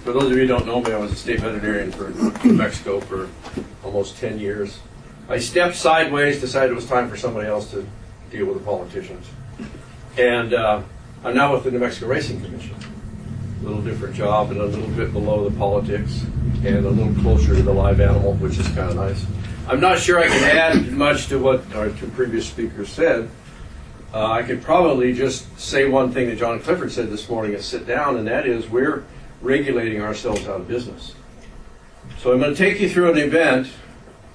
For those of you who don't know me, I was a state veterinarian for New Mexico for almost 10 years. I stepped sideways, decided it was time for somebody else to deal with the politicians. And I'm now with the New Mexico Racing Commission. A little different job and a little bit below the politics and a little closer to the live animal, which is kind of nice. I'm not sure I can add much to what our two previous speakers said. I could probably just say one thing that John Clifford said this morning at Sit Down, and that is we're regulating ourselves out of business. So I'm going to take you through an event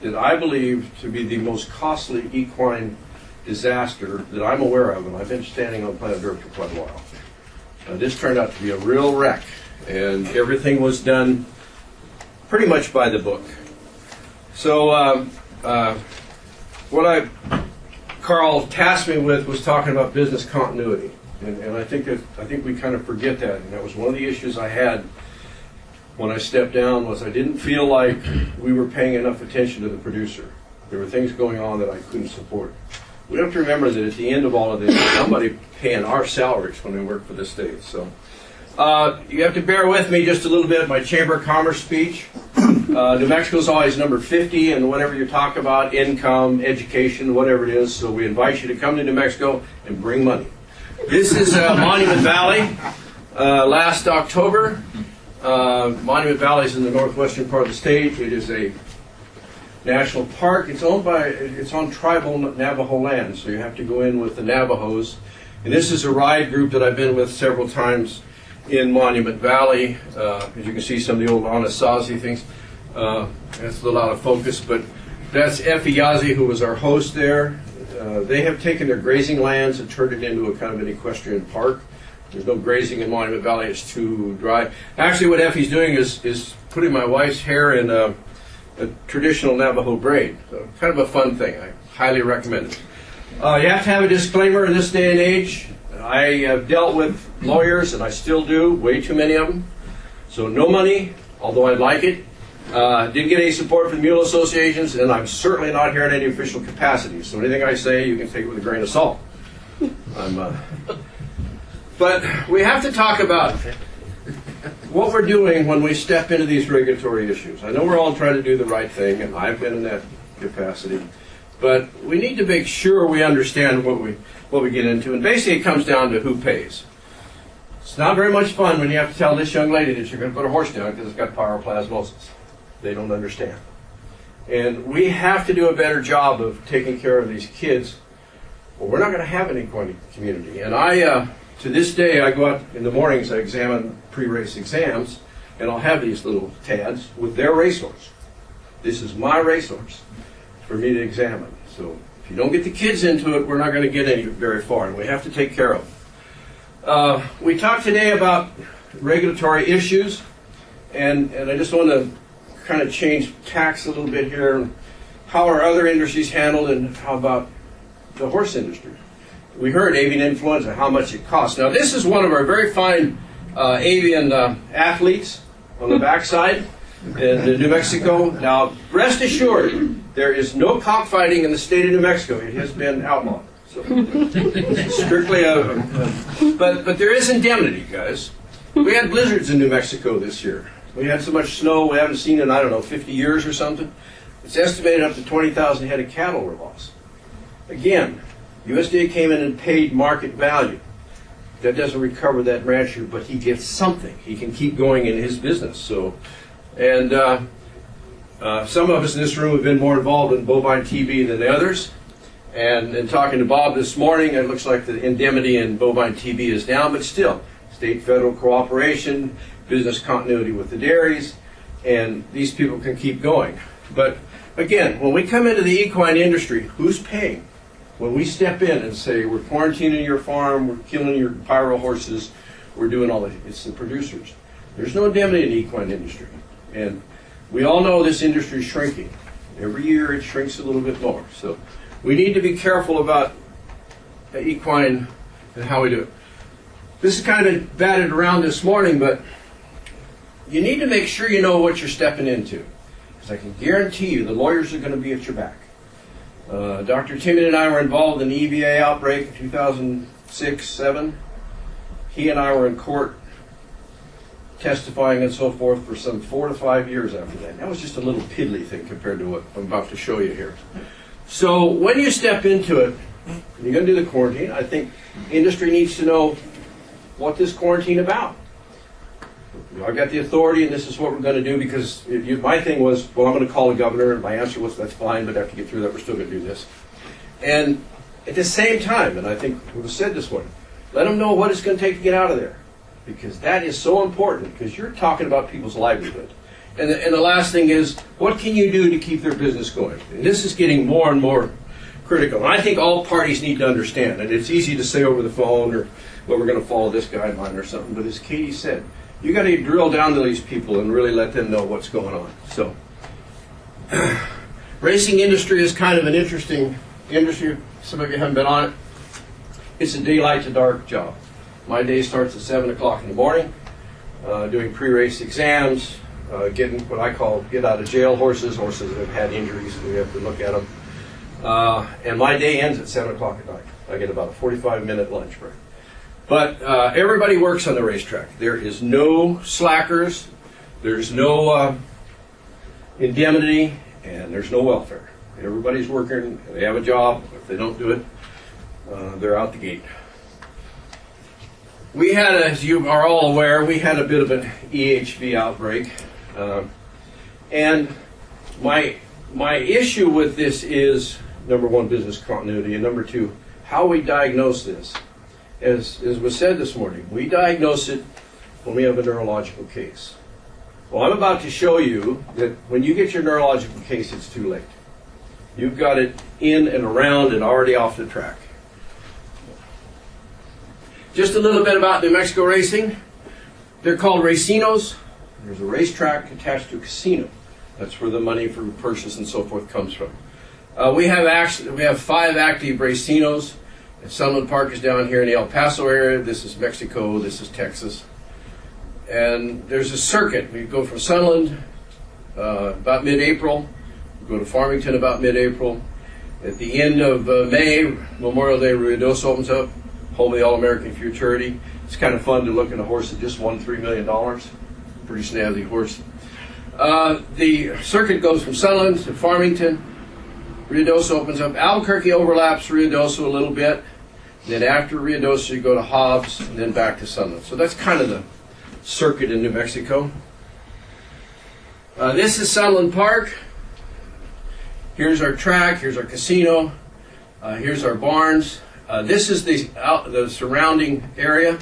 that I believe to be the most costly equine disaster that I'm aware of, and I've been standing on planet Earth for quite a while. This turned out to be a real wreck, and everything was done pretty much by the book. So Carl tasked me with was talking about business continuity, and I think we kind of forget that, and that was one of the issues I had when I stepped down. Was I didn't feel like we were paying enough attention to the producer. There were things going on that I couldn't support. We have to remember that at the end of all of this, there's somebody paying our salaries when we work for the state. So you have to bear with me just a little bit. My Chamber of Commerce speech. New Mexico's always number 50, and whatever you talk about, income, education, whatever it is. So we invite you to come to New Mexico and bring money. This is Monument Valley. Last October, Monument Valley is in the northwestern part of the state. It is a national park. It's on tribal Navajo land, so you have to go in with the Navajos. And this is a ride group that I've been with several times in Monument Valley. As you can see, some of the old Anasazi things. That's a little out of focus, but that's Effie Yazzie, who was our host there. They have taken their grazing lands and turned it into a kind of an equestrian park. There's no grazing in Monument Valley. It's too dry. Actually, what Effie's doing is putting my wife's hair in a traditional Navajo braid. So kind of a fun thing. I highly recommend it. You have to have a disclaimer in this day and age. I have dealt with lawyers, and I still do, way too many of them. So no money, although I'd like it. Didn't get any support from the mule associations, and I'm certainly not here in any official capacity. So anything I say, you can take it with a grain of salt. But we have to talk about what we're doing when we step into these regulatory issues. I know we're all trying to do the right thing, and I've been in that capacity. But we need to make sure we understand what we get into. And basically it comes down to who pays. It's not very much fun when you have to tell this young lady that you're going to put her horse down because it's got pyroplasmosis. They don't understand. And we have to do a better job of taking care of these kids, or we're not going to have an equine community. And to this day, I go out in the mornings, I examine pre-race exams, and I'll have these little tads with their racehorse. This is my racehorse for me to examine. So if you don't get the kids into it, we're not going to get very far, and we have to take care of them. We talked today about regulatory issues, and I just want to kind of change tacks a little bit here. How are other industries handled, and how about the horse industry? We heard avian influenza, how much it costs. Now this is one of our very fine avian athletes on the backside in New Mexico. Now rest assured, there is no cockfighting in the state of New Mexico. It has been outlawed. So strictly but there is indemnity, guys. We had blizzards in New Mexico this year. We had so much snow we haven't seen in, 50 years or something. It's estimated up to 20,000 head of cattle were lost. Again, USDA came in and paid market value. That doesn't recover that rancher, but he gets something. He can keep going in his business. So, and some of us in this room have been more involved in bovine TB than the others. And in talking to Bob this morning, it looks like the indemnity in bovine TB is down, but still, state-federal cooperation, business continuity with the dairies, and these people can keep going. But again, when we come into the equine industry, who's paying? When we step in and say, we're quarantining your farm, we're killing your pyro horses, we're doing all that, it's the producers. There's no indemnity in the equine industry. And we all know this industry is shrinking. Every year it shrinks a little bit more. So we need to be careful about equine and how we do it. This is kind of batted around this morning, but you need to make sure you know what you're stepping into. Because I can guarantee you the lawyers are going to be at your back. Dr. Timmy and I were involved in the EVA outbreak in 2006-07. He and I were in court testifying and so forth for some 4 to 5 years after that. That was just a little piddly thing compared to what I'm about to show you here. So when you step into it, you're going to do the quarantine. I think industry needs to know what this quarantine about. I've got the authority, and this is what we're going to do, because my thing was, well, I'm going to call the governor, and my answer was, that's fine, but after you get through that, we're still going to do this. And at the same time, and I think it was said this morning, let them know what it's going to take to get out of there, because that is so important, because you're talking about people's livelihood. And the last thing is, what can you do to keep their business going? And this is getting more and more critical. And I think all parties need to understand, and it's easy to say over the phone, or, well, we're going to follow this guideline or something, but as Katie said, you got to drill down to these people and really let them know what's going on. So, racing industry is kind of an interesting industry. Some of you haven't been on it. It's a daylight to dark job. My day starts at 7 o'clock in the morning, doing pre-race exams, getting what I call get out of jail horses that have had injuries, we have to look at them. And my day ends at 7 o'clock at night. I get about a 45-minute lunch break. But everybody works on the racetrack. There is no slackers, there's no indemnity, and there's no welfare. Everybody's working, they have a job. If they don't do it, they're out the gate. We had, as you are all aware, we had a bit of an EHV outbreak. And my issue with this is, number one, business continuity, and number two, how we diagnose this. As was said this morning, we diagnose it when we have a neurological case. Well, I'm about to show you that when you get your neurological case, it's too late. You've got it in and around and already off the track. Just a little bit about New Mexico racing. They're called racinos. There's a racetrack attached to a casino. That's where the money for purses and so forth comes from. We have 5 active racinos. Sunland Park is down here in the El Paso area. This is Mexico. This is Texas. And there's a circuit. We go from Sunland about mid-April. We go to Farmington about mid-April. At the end of May, Memorial Day, Ruidoso opens up, home of the All-American Futurity. It's kind of fun to look at a horse that just won $3 million. Pretty snazzy horse. The circuit goes from Sunland to Farmington. Ruidoso opens up. Albuquerque overlaps Ruidoso a little bit. Then after Ruidoso, you go to Hobbs, and then back to Sunland. So that's kind of the circuit in New Mexico. This is Sunland Park. Here's our track. Here's our casino. Here's our barns. This is the surrounding area.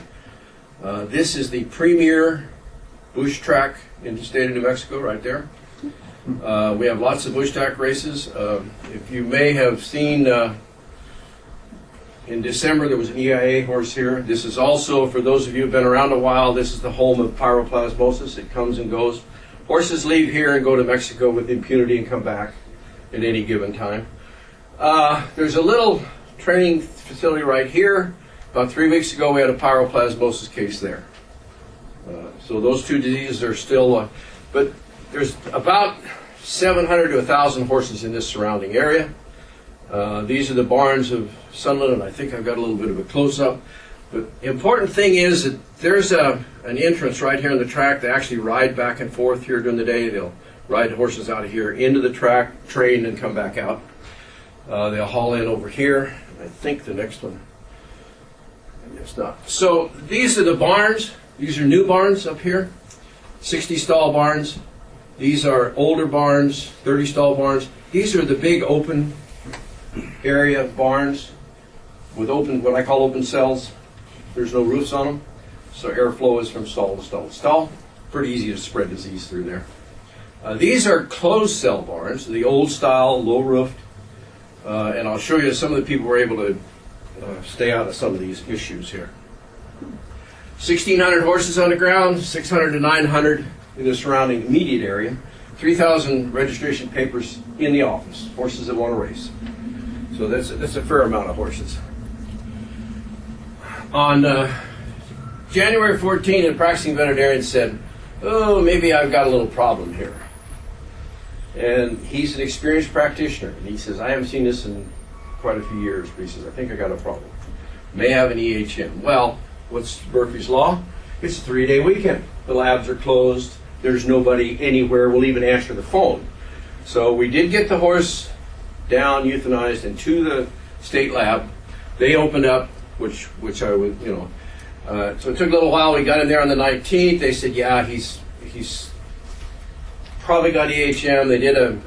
This is the premier bush track in the state of New Mexico, right there. We have lots of bush track races. If you may have seen, in December there was an NIAA horse here. This is also, for those of you who have been around a while, this is the home of pyroplasmosis. It comes and goes. Horses leave here and go to Mexico with impunity and come back at any given time. There's a little training facility right here. About 3 weeks ago we had a pyroplasmosis case there. So those two diseases are still, but there's about 700 to 1,000 horses in this surrounding area. These are the barns of Sunland, and I think I've got a little bit of a close-up. But the important thing is that there's an entrance right here in the track. They actually ride back and forth here during the day. They'll ride horses out of here into the track, train, and come back out. They'll haul in over here. I think the next one, it's not. So these are the barns. These are new barns up here, 60 stall barns. These are older barns, 30 stall barns. These are the big open area barns with open, what I call open cells. There's no roofs on them, so airflow is from stall to stall to stall. Pretty easy to spread disease through there. These are closed cell barns, the old style, low roofed, and I'll show you some of the people were able to stay out of some of these issues here. 1,600 horses on the ground, 600 to 900 in the surrounding immediate area, 3,000 registration papers in the office, horses that want to race. So that's a fair amount of horses. On January 14, a practicing veterinarian said, oh, maybe I've got a little problem here. And he's an experienced practitioner. And he says, I haven't seen this in quite a few years, but he says, I think I got a problem. May have an EHM. Well, what's Murphy's Law? It's a 3-day weekend. The labs are closed. There's nobody anywhere will even answer the phone. So we did get the horse down, euthanized, and to the state lab. They opened up, which I would, so it took a little while. We got him there on the 19th. They said, yeah, he's probably got EHM. They did a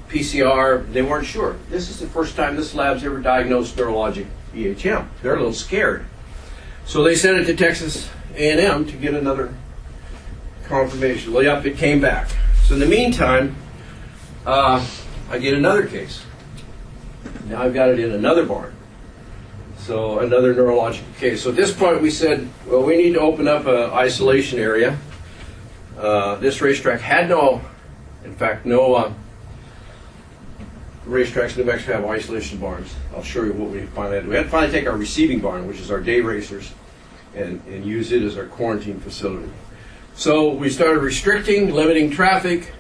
PCR. They weren't sure. This is the first time this lab's ever diagnosed neurologic EHM. They're a little scared. So they sent it to Texas A&M to get another confirmation. Well, yep, it came back. So in the meantime, I get another case. Now I've got it in another barn. So another neurological case. So at this point we said, well, we need to open up an isolation area. This racetrack had no racetracks in New Mexico have isolation barns. I'll show you what we finally had. We had to finally take our receiving barn, which is our day racers, and use it as our quarantine facility. So we started restricting, limiting traffic,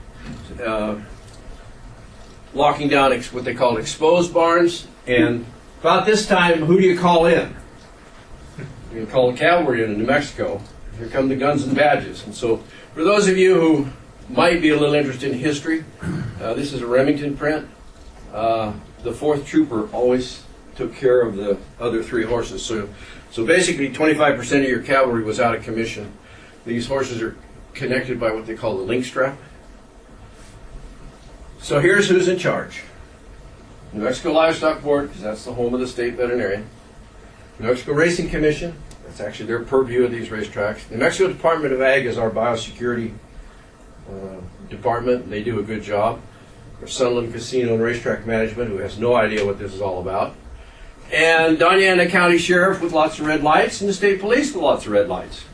locking down what they call exposed barns, and about this time, who do you call in? You can call the cavalry in New Mexico. Here come the guns and badges. And so for those of you who might be a little interested in history, this is a Remington print. The 4th trooper always took care of the other 3 horses. So basically 25% of your cavalry was out of commission. These horses are connected by what they call the link strap. So here's who's in charge. New Mexico Livestock Board, because that's the home of the state veterinarian. New Mexico Racing Commission, that's actually their purview of these racetracks. New Mexico Department of Ag is our biosecurity department. They do a good job. There's Sunland Casino and Racetrack Management, who has no idea what this is all about. And Doña Ana County Sheriff with lots of red lights, and the state police with lots of red lights.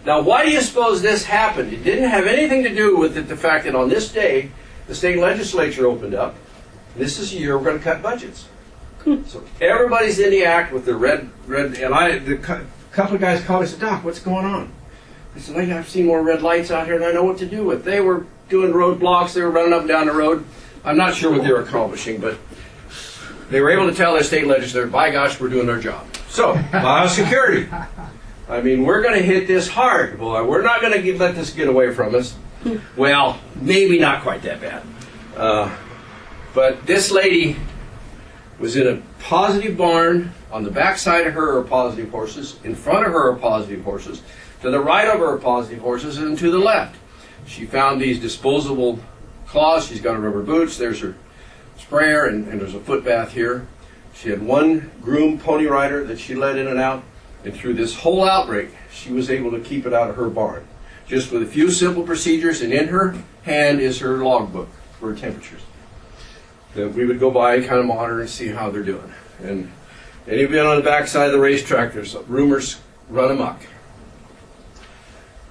Now, why do you suppose this happened? It didn't have anything to do with the fact that on this day, the state legislature opened up. This is a year we're going to cut budgets. So everybody's in the act with the red, and a couple of guys called me and said, Doc, what's going on? I said, I've seen more red lights out here than I know what to do with. They were doing roadblocks. They were running up and down the road. I'm not sure what they were accomplishing, but they were able to tell their state legislature, by gosh, we're doing our job. So, biosecurity. I mean, we're going to hit this hard, boy. We're not going to let this get away from us. Well, maybe not quite that bad. But this lady was in a positive barn. On the back side of her are positive horses. In front of her are positive horses. To the right of her are positive horses, and to the left. She found these disposable cloths. She's got her rubber boots. There's her sprayer, and there's a foot bath here. She had one groomed pony rider that she let in and out. And through this whole outbreak, she was able to keep it out of her barn. Just with a few simple procedures, and in her hand is her logbook for her temperatures. That we would go by and kind of monitor and see how they're doing. And anybody on the backside of the racetrack, there's rumors run amok.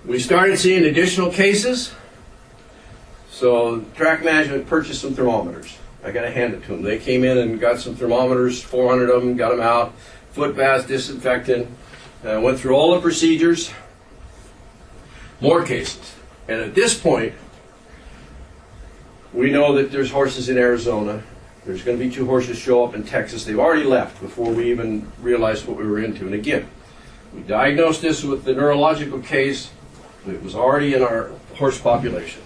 We started seeing additional cases, so track management purchased some thermometers. I got to hand it to them. They came in and got some thermometers, 400 of them, got them out, foot baths, disinfectant, went through all the procedures. More cases. And at this point, we know that there's horses in Arizona. There's going to be 2 horses show up in Texas. They've already left before we even realized what we were into. And again, we diagnosed this with the neurological case. It was already in our horse population.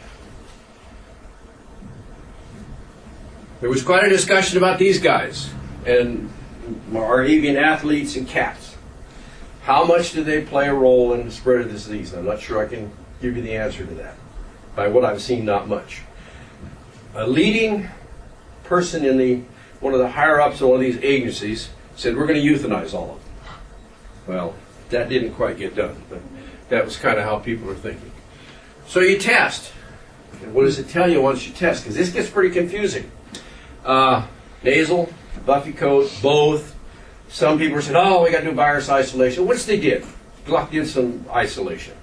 There was quite a discussion about these guys and our avian athletes and cats. How much do they play a role in the spread of this disease? I'm not sure I can give you the answer to that. By what I've seen, not much. A leading person in one of the higher ups of one of these agencies said, we're going to euthanize all of them. Well, that didn't quite get done, but that was kind of how people were thinking. So you test. And what does it tell you once you test? Because this gets pretty confusing. Nasal, buffy coat, both. Some people said, oh, we got to do virus isolation, which they did. Gluck did some isolation.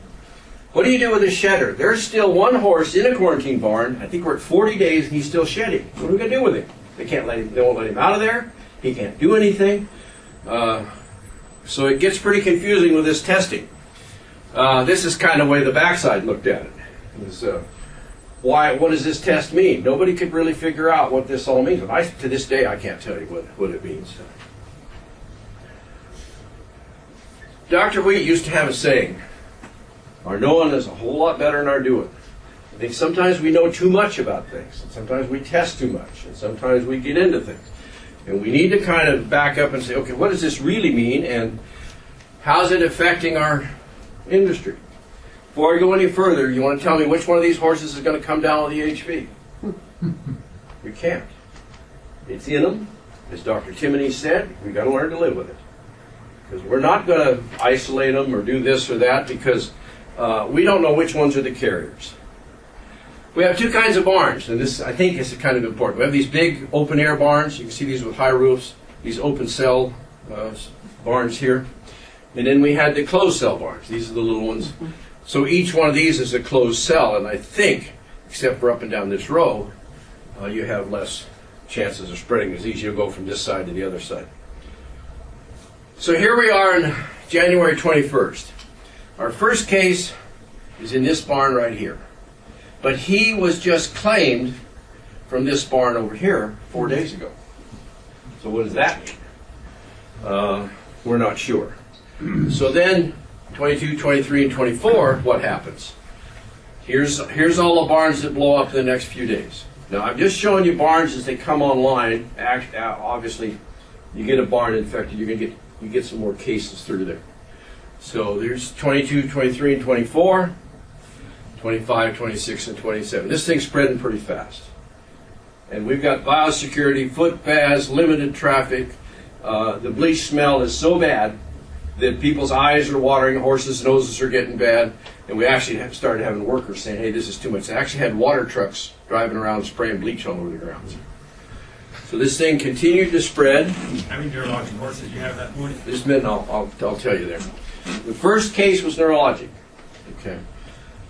What do you do with a shedder? There's still one horse in a quarantine barn. I think we're at 40 days and he's still shedding. What are we going to do with him? They won't let him out of there. He can't do anything. So it gets pretty confusing with this testing. This is kind of the way the backside looked at it. What does this test mean? Nobody could really figure out what this all means. To this day, I can't tell you what it means. Dr. Wheat used to have a saying. Our knowing is a whole lot better than our doing. I think sometimes we know too much about things, and sometimes we test too much, and sometimes we get into things. And we need to kind of back up and say, okay, what does this really mean, and how's it affecting our industry? Before I go any further, you want to tell me which one of these horses is going to come down with the HV? We can't. It's in them. As Dr. Timoney said, we've got to learn to live with it. Because we're not going to isolate them or do this or that because we don't know which ones are the carriers. We have two kinds of barns, and this, I think, is kind of important. We have these big open-air barns. You can see these with high roofs, these open-cell barns here. And then we had the closed-cell barns. These are the little ones. So each one of these is a closed cell, and I think, except for up and down this row, you have less chances of spreading disease. You'll go from this side to the other side. So here we are on January 21st. Our first case is in this barn right here. But he was just claimed from this barn over here 4 days ago. So what does that mean? We're not sure. So then, 22, 23, and 24, what happens? Here's all the barns that blow up in the next few days. Now, I'm just showing you barns as they come online. Obviously, you get a barn infected, you get some more cases through there. So there's 22, 23, and 24. 25, 26, and 27. This thing's spreading pretty fast. And we've got biosecurity, foot paths, limited traffic. The bleach smell is so bad that people's eyes are watering, horses' noses are getting bad. And we actually started having workers saying, hey, this is too much. They actually had water trucks driving around spraying bleach all over the grounds. So this thing continued to spread. How many neurologic horses you have that morning? This minute, I'll tell you there. The first case was neurologic. Okay.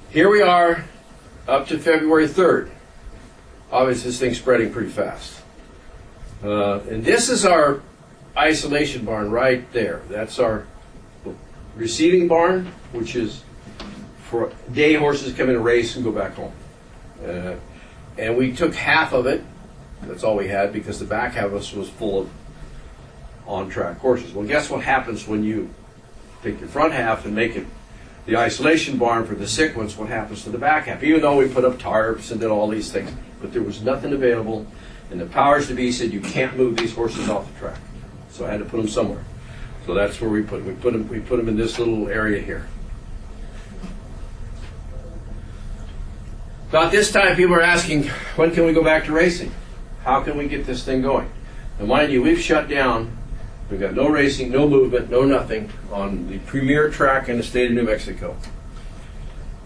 Here we are up to February 3rd. Obviously, this thing's spreading pretty fast. And this is our isolation barn right there. That's our receiving barn, which is for day horses come in and race and go back home. And we took half of it. That's all we had because the back half of us was full of on-track horses. Well, guess what happens when you take your front half and make it the isolation barn for the sick ones? What happens to the back half? Even though we put up tarps and did all these things, but there was nothing available, and the powers to be said you can't move these horses off the track. So I had to put them somewhere. So that's where we put them. We put them in this little area here. About this time, people are asking, when can we go back to racing? How can we get this thing going? Now, mind you, we've shut down. We've got no racing, no movement, no nothing on the premier track in the state of New Mexico.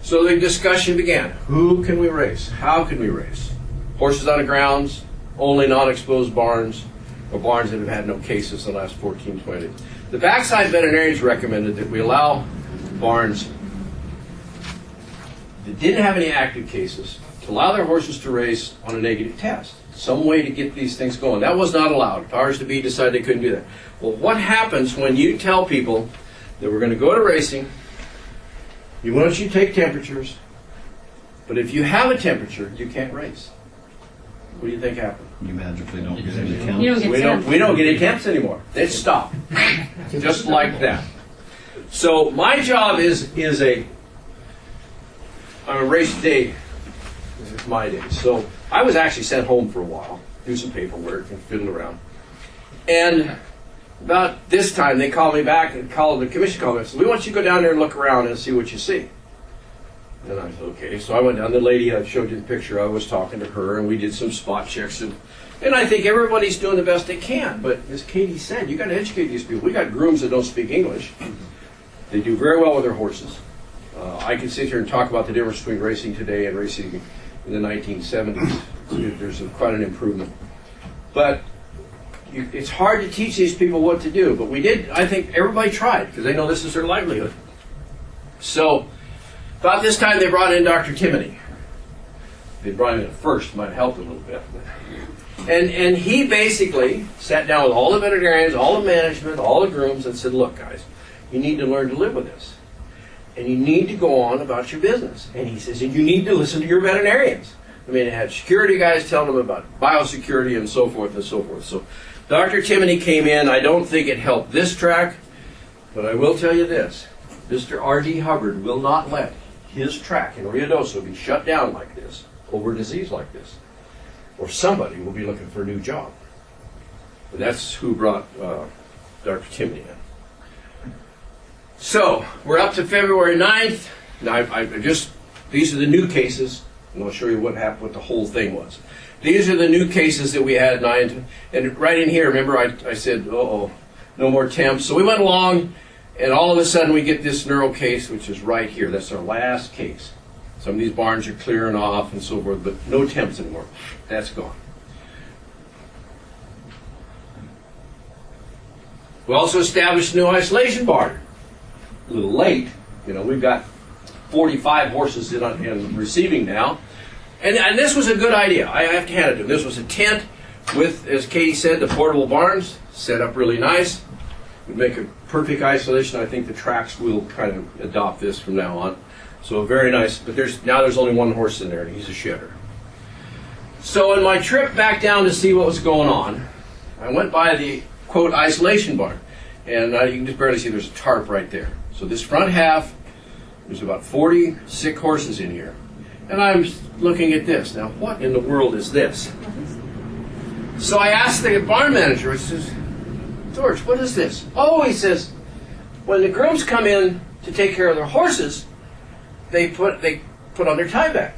So the discussion began. Who can we race? How can we race? Horses on the grounds, only non-exposed barns, or barns that have had no cases in the last 14, 20 days. The backside veterinarians recommended that we allow barns that didn't have any active cases to allow their horses to race on a negative test. Some way to get these things going. That was not allowed. Powers to be decided they couldn't do that. Well, what happens when you tell people that we're going to go to racing, you want you to take temperatures, but if you have a temperature, you can't race? What do you think happened? You magically don't get any temps. We don't get any temps anymore. They stop. Just like that. So my job is I'm a race day. This is my day. So I was actually sent home for a while, do some paperwork and fiddle around. And about this time, they called me back and the commission called me and said, we want you to go down there and look around and see what you see. And I said, okay. So I went down. The lady I showed you the picture, I was talking to her, and we did some spot checks. And I think everybody's doing the best they can. But as Katie said, you got to educate these people. We got grooms that don't speak English. They do very well with their horses. I can sit here and talk about the difference between racing today and racing in the 1970s. There's quite an improvement. But it's hard to teach these people what to do. But we did. I think everybody tried because they know this is their livelihood. So about this time, they brought in Dr. Timoney. They brought him in at first. Might have helped a little bit. And he basically sat down with all the veterinarians, all the management, all the grooms, and said, look, guys, you need to learn to live with this. And you need to go on about your business. And he says, and you need to listen to your veterinarians. I mean, they had security guys telling them about biosecurity and so forth and so forth. So Dr. Timoney came in. I don't think it helped this track, but I will tell you this. Mr. R.D. Hubbard will not let his track in Ruidoso be shut down like this over a disease like this, or somebody will be looking for a new job. And that's who brought Dr. Timney in. So we're up to February 9th. Now these are the new cases, and I'll show you what happened, what the whole thing was. These are the new cases that we had, and right in here, remember I said, no more temps. So we went along, and all of a sudden we get this neuro case, which is right here. That's our last case. Some of these barns are clearing off and so forth, but no temps anymore. That's gone. We also established a new isolation barn. A little late. We've got 45 horses in receiving now. And this was a good idea. I have to hand it to him. This was a tent with, as Katie said, the portable barns set up really nice. Would make a perfect isolation. I think the tracks will kind of adopt this from now on. So very nice. But there's only one horse in there, and he's a shedder. So in my trip back down to see what was going on, I went by the, quote, isolation barn. And you can just barely see there's a tarp right there. So this front half, there's about 40 sick horses in here. And I'm looking at this. Now, what in the world is this? So I asked the barn manager, I says, George, what is this? Oh, he says, when the grooms come in to take care of their horses, they put on their tie back.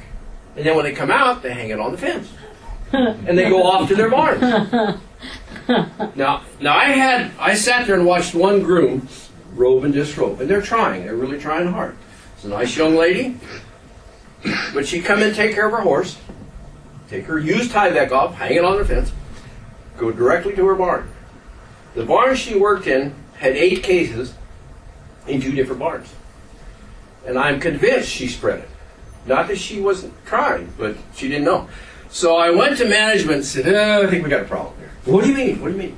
And then when they come out, they hang it on the fence. And they go off to their barns. Now I sat there and watched one groom robe and disrobe. And they're really trying hard. It's a nice young lady. But she'd come in, take care of her horse, take her used tie back off, hang it on the fence, go directly to her barn. The barn she worked in had 8 cases in 2 different barns. And I'm convinced she spread it. Not that she wasn't trying, but she didn't know. So I went to management and said, I think we got a problem here. What do you mean? What do you mean?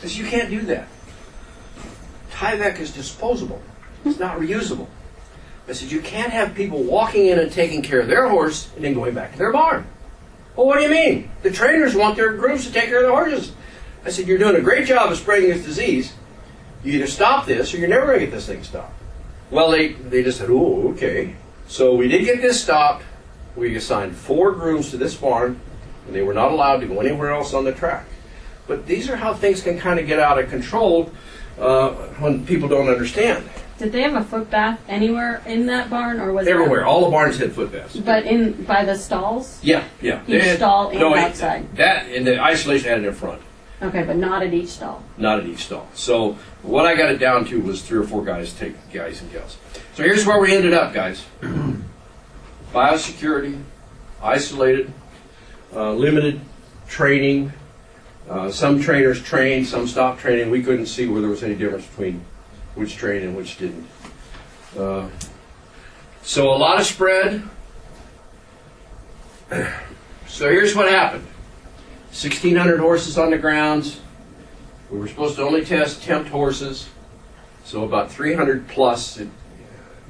I said, you can't do that. Tie-back is disposable. It's not reusable. I said, you can't have people walking in and taking care of their horse and then going back to their barn. Well, what do you mean? The trainers want their grooms to take care of their horses. I said, you're doing a great job of spreading this disease. You either stop this or you're never going to get this thing stopped. Well, they just said, oh, okay. So we did get this stopped. We assigned 4 grooms to this barn, and they were not allowed to go anywhere else on the track. But these are how things can kind of get out of control when people don't understand. Did they have a foot bath anywhere in that barn, or was it everywhere? All the barns had foot baths. But by the stalls? Yeah. Each stall and outside. That in the isolation had it in front. Okay, but not at each stall. Not at each stall. So what I got it down to was 3 or 4 guys and gals. So here's where we ended up, guys. Biosecurity, isolated, limited training. Some trainers trained, some stopped training. We couldn't see where there was any difference between which trained and which didn't. So a lot of spread. So here's what happened. 1,600 horses on the grounds. We were supposed to only test tempt horses. So about 300 plus.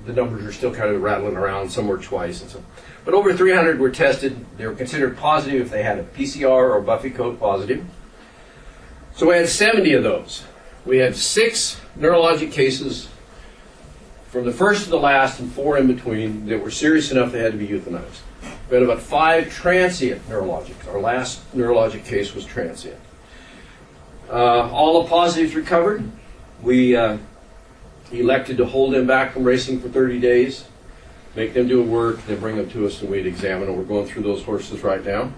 The numbers are still kind of rattling around. Some were twice. And so. But over 300 were tested. They were considered positive if they had a PCR or Buffy coat positive. So we had 70 of those. We had 6 neurologic cases from the first to the last and 4 in between that were serious enough they had to be euthanized. We had about 5 transient neurologics. Our last neurologic case was transient. All the positives recovered. We elected to hold them back from racing for 30 days, make them do work, then bring them to us and we'd examine them. We're going through those horses right now.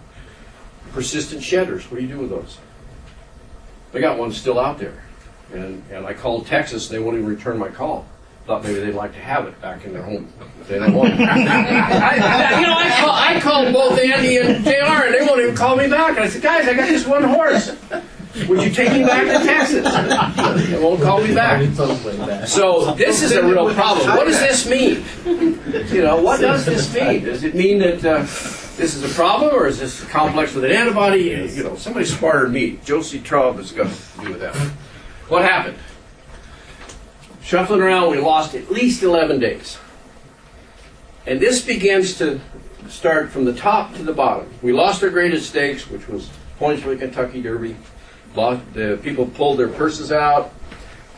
Persistent shedders, what do you do with those? I got one still out there. And I called Texas, and they won't even return my call. Thought maybe they'd like to have it back in their home. They don't want it. I called both Andy and JR, and they won't even call me back. And I said, guys, I got this one horse. Would you take me back to Texas? They won't call me back. So this is a real problem. What does this mean? What does this mean? Does it mean that this is a problem, or is this complex with an antibody? Somebody smarter than me. Josie Traub has got to do with that. What happened? Shuffling around, we lost at least 11 days. And this begins to start from the top to the bottom. We lost our graded stakes, which was points for the Kentucky Derby. The people pulled their purses out.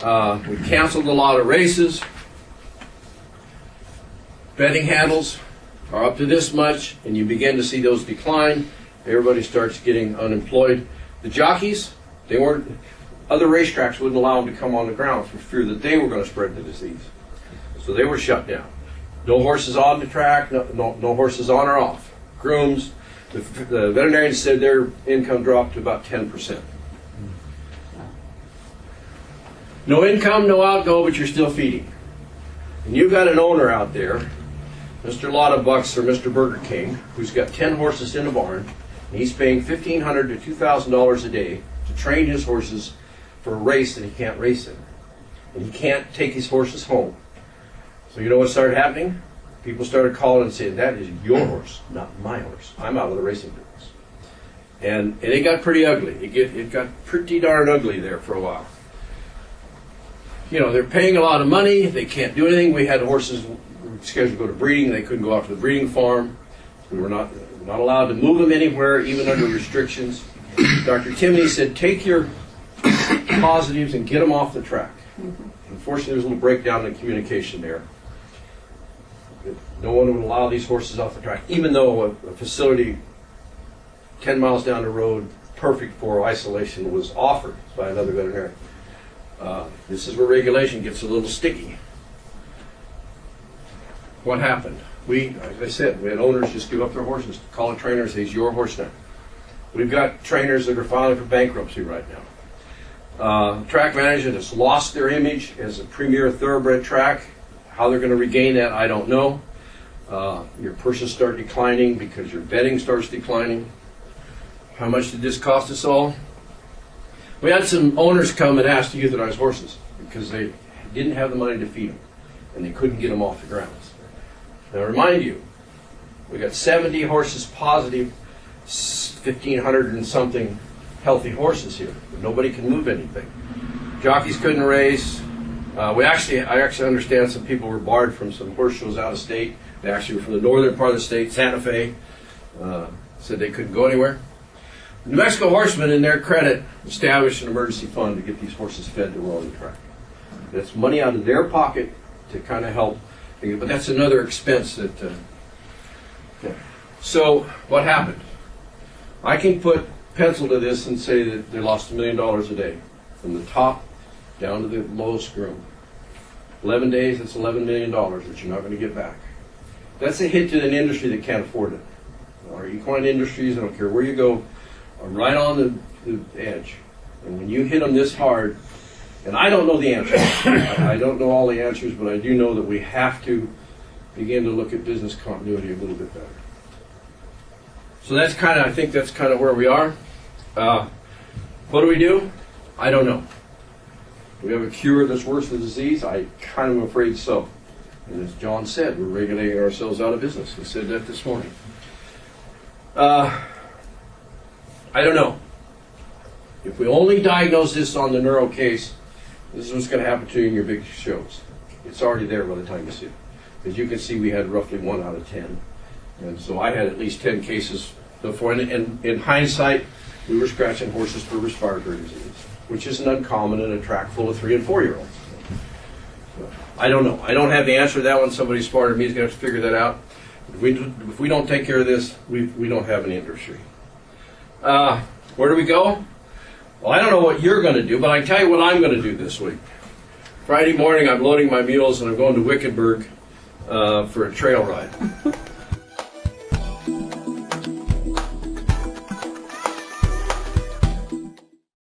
We canceled a lot of races. bedding handles are up to this much, and you begin to see those decline. Everybody starts getting unemployed. The jockeys, they weren't. Other racetracks wouldn't allow them to come on the ground for fear that they were going to spread the disease. So they were shut down. No horses on the track, no horses on or off. Grooms, the veterinarians said their income dropped to about 10%. No income, no outgo, but you're still feeding. And you've got an owner out there, Mr. Lotta Bucks or Mr. Burger King, who's got 10 horses in a barn, and he's paying $1,500 to $2,000 a day to train his horses for a race that he can't race in. And he can't take his horses home. So you know what started happening? People started calling and saying, that is your horse, not my horse. I'm out of the racing business. And it got pretty ugly. It got pretty darn ugly there for a while. You know, they're paying a lot of money. They can't do anything. We had horses scheduled to go to breeding. They couldn't go out to the breeding farm. We were not allowed to move them anywhere, even under restrictions. Dr. Timney said, take your positives and get them off the track. Unfortunately, there's a little breakdown in communication there. No one would allow these horses off the track, even though a facility 10 miles down the road, perfect for isolation, was offered by another veterinarian. This is where regulation gets a little sticky. What happened? Like I said, we had owners just give up their horses, call a trainer and say, he's your horse now. We've got trainers that are filing for bankruptcy right now. Track managers that's lost their image as a premier thoroughbred track. How they're going to regain that, I don't know. Your purses start declining because your bedding starts declining. How much did this cost us all? We had some owners come and ask to euthanize horses because they didn't have the money to feed them and they couldn't get them off the grounds. Now, I remind you, we got 70 horses positive, 1,500 and something healthy horses here. Nobody can move anything. Jockeys couldn't race. I actually understand some people were barred from some horse shows out of state. They actually were from the northern part of the state, Santa Fe. Said they couldn't go anywhere. New Mexico Horsemen, in their credit, established an emergency fund to get these horses fed to roll on the track. That's money out of their pocket to kind of help. But that's another expense that. So what happened? I can put pencil to this and say that they lost $1 million a day, from the top down to the lowest groom. 11 days, that's $11 million that you're not going to get back. That's a hit to an industry that can't afford it. Our equine industries, I don't care where you go, are right on the edge. And when you hit them this hard, and I don't know the answers. I don't know all the answers, but I do know that we have to begin to look at business continuity a little bit better. So that's I think that's kind of where we are. What do? I don't know. Do we have a cure that's worse than the disease? I kind of am afraid so. And as John said, we're regulating ourselves out of business. He said that this morning. I don't know. If we only diagnose this on the neuro case, this is what's going to happen to you in your big shows. It's already there by the time you see it. As you can see, we had roughly 1 out of 10. And so I had at least 10 cases before. And in hindsight, we were scratching horses for respiratory disease, which isn't uncommon in a track full of 3- and 4-year-olds. So, I don't know. I don't have the answer to that one. Somebody smarter than me is going to have to figure that out. If we don't take care of this, we don't have an industry. Where do we go? Well, I don't know what you're going to do, but I can tell you what I'm going to do this week. Friday morning, I'm loading my mules and I'm going to Wickenburg for a trail ride.